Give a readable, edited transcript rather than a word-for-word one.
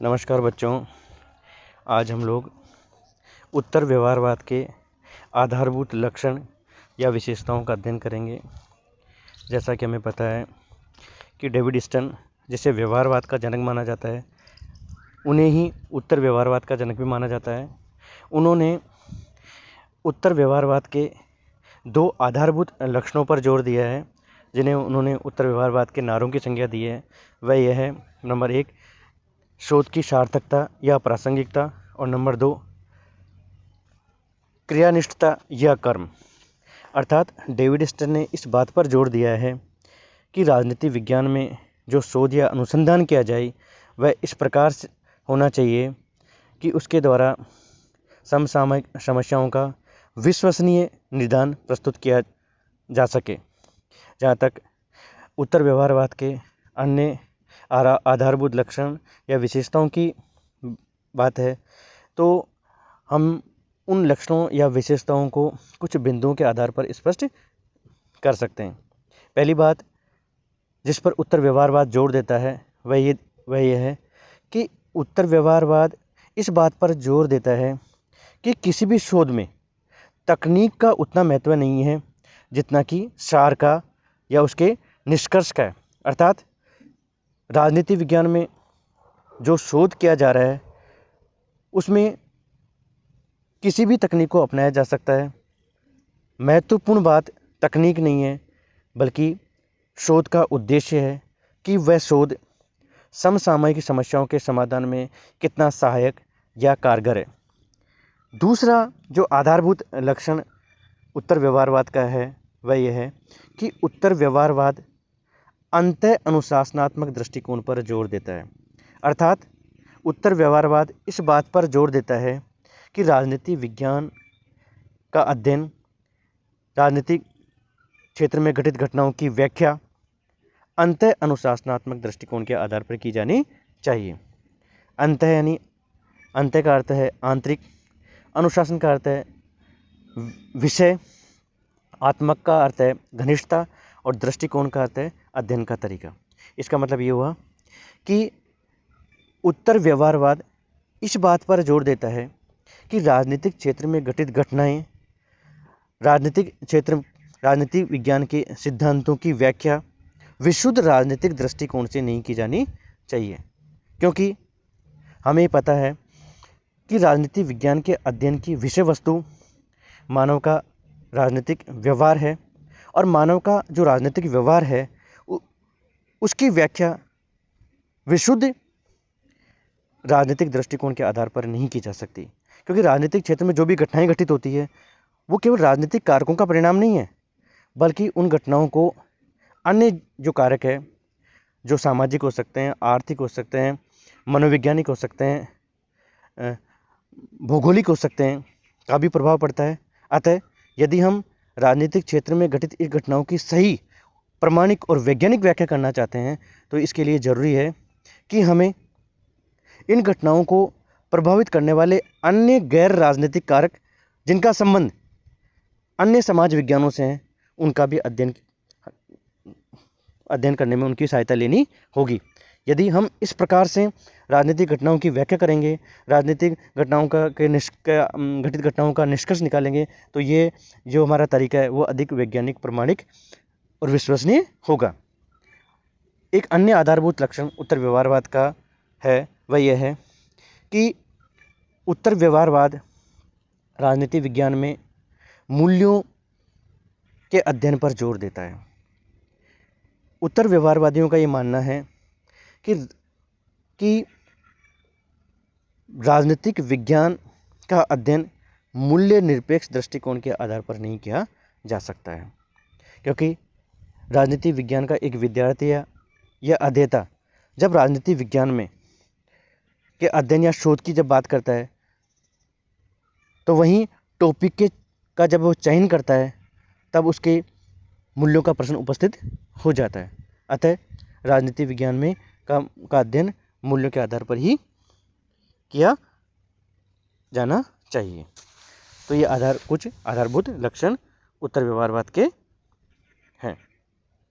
नमस्कार बच्चों। आज हम लोग उत्तर व्यवहारवाद के आधारभूत लक्षण या विशेषताओं का अध्ययन करेंगे। जैसा कि हमें पता है कि डेविड स्टन, जिसे व्यवहारवाद का जनक माना जाता है, उन्हें ही उत्तर व्यवहारवाद का जनक भी माना जाता है। उन्होंने उत्तर व्यवहारवाद के दो आधारभूत लक्षणों पर जोर दिया है, जिन्हें उन्होंने उत्तर व्यवहारवाद के नारों की संज्ञा दी है। वह यह है, नंबर 1 शोध की सार्थकता या प्रासंगिकता, और नंबर 2 क्रियानिष्ठता या कर्म। अर्थात डेविड स्टन ने इस बात पर जोर दिया है कि राजनीति विज्ञान में जो शोध या अनुसंधान किया जाए वह इस प्रकार से होना चाहिए कि उसके द्वारा समसामयिक समस्याओं का विश्वसनीय निदान प्रस्तुत किया जा सके। जहाँ तक उत्तर व्यवहारवाद के अन्य आधारभूत लक्षण या विशेषताओं की बात है, तो हम उन लक्षणों या विशेषताओं को कुछ बिंदुओं के आधार पर स्पष्ट कर सकते हैं। पहली बात जिस पर उत्तर व्यवहारवाद जोर देता है वह यह है कि उत्तर व्यवहारवाद इस बात पर जोर देता है कि किसी भी शोध में तकनीक का उतना महत्व नहीं है जितना कि सार का या उसके निष्कर्ष का है। अर्थात राजनीति विज्ञान में जो शोध किया जा रहा है उसमें किसी भी तकनीक को अपनाया जा सकता है। महत्वपूर्ण बात तकनीक नहीं है, बल्कि शोध का उद्देश्य है कि वह शोध समसामयिक समस्याओं के समाधान में कितना सहायक या कारगर है। दूसरा जो आधारभूत लक्षण उत्तर व्यवहारवाद का है वह यह है कि उत्तर व्यवहारवाद अंतः अनुशासनात्मक दृष्टिकोण पर जोर देता है। अर्थात उत्तर व्यवहारवाद इस बात पर जोर देता है कि राजनीति विज्ञान का अध्ययन राजनीतिक क्षेत्र में घटित घटनाओं की व्याख्या अंतः अनुशासनात्मक दृष्टिकोण के आधार पर की जानी चाहिए। अंतः यानी अंतः का अर्थ है आंतरिक, अनुशासन का अर्थ है विषय, आत्मक का अर्थ है घनिष्ठता, और दृष्टिकोण का अर्थ है अध्ययन का तरीका। इसका मतलब ये हुआ कि उत्तर व्यवहारवाद इस बात पर जोर देता है कि राजनीतिक क्षेत्र में घटित घटनाएं राजनीति विज्ञान के सिद्धांतों की व्याख्या विशुद्ध राजनीतिक दृष्टिकोण से नहीं की जानी चाहिए, क्योंकि हमें पता है कि राजनीति विज्ञान के अध्ययन की विषय वस्तु मानव का राजनीतिक व्यवहार है, और मानव का जो राजनीतिक व्यवहार है उसकी व्याख्या विशुद्ध राजनीतिक दृष्टिकोण के आधार पर नहीं की जा सकती। क्योंकि राजनीतिक क्षेत्र में जो भी घटनाएं घटित होती है वो केवल राजनीतिक कारकों का परिणाम नहीं है, बल्कि उन घटनाओं को अन्य जो कारक है, जो सामाजिक हो सकते हैं, आर्थिक हो सकते हैं, मनोवैज्ञानिक हो सकते हैं, भौगोलिक हो सकते हैं, का भी प्रभाव पड़ता है। अतः यदि हम राजनीतिक क्षेत्र में घटित इस घटनाओं की सही, प्रामाणिक और वैज्ञानिक व्याख्या करना चाहते हैं तो इसके लिए ज़रूरी है कि हमें इन घटनाओं को प्रभावित करने वाले अन्य गैर राजनीतिक कारक जिनका संबंध अन्य समाज विज्ञानों से है उनका भी अध्ययन करने में उनकी सहायता लेनी होगी। यदि हम इस प्रकार से राजनीतिक घटनाओं की व्याख्या करेंगे, राजनीतिक घटनाओं घटित घटनाओं का निष्कर्ष निकालेंगे, तो ये जो हमारा तरीका है वो अधिक वैज्ञानिक, प्रामाणिक और विश्वसनीय होगा। एक अन्य आधारभूत लक्षण उत्तर व्यवहारवाद का है वह यह है कि उत्तर व्यवहारवाद राजनीति विज्ञान में मूल्यों के अध्ययन पर जोर देता है। उत्तर व्यवहारवादियों का ये मानना है कि राजनीतिक विज्ञान का अध्ययन मूल्य निरपेक्ष दृष्टिकोण के आधार पर नहीं किया जा सकता है, क्योंकि राजनीति विज्ञान का एक विद्यार्थी या अध्येता जब राजनीति विज्ञान में के अध्ययन या शोध की जब बात करता है तो वहीं टॉपिक का जब वो चयन करता है तब उसके मूल्यों का प्रश्न उपस्थित हो जाता है। अतः राजनीति विज्ञान में का अध्ययन मूल्यों के आधार पर ही किया जाना चाहिए। तो ये कुछ आधारभूत लक्षण उत्तर व्यवहारवाद के हैं।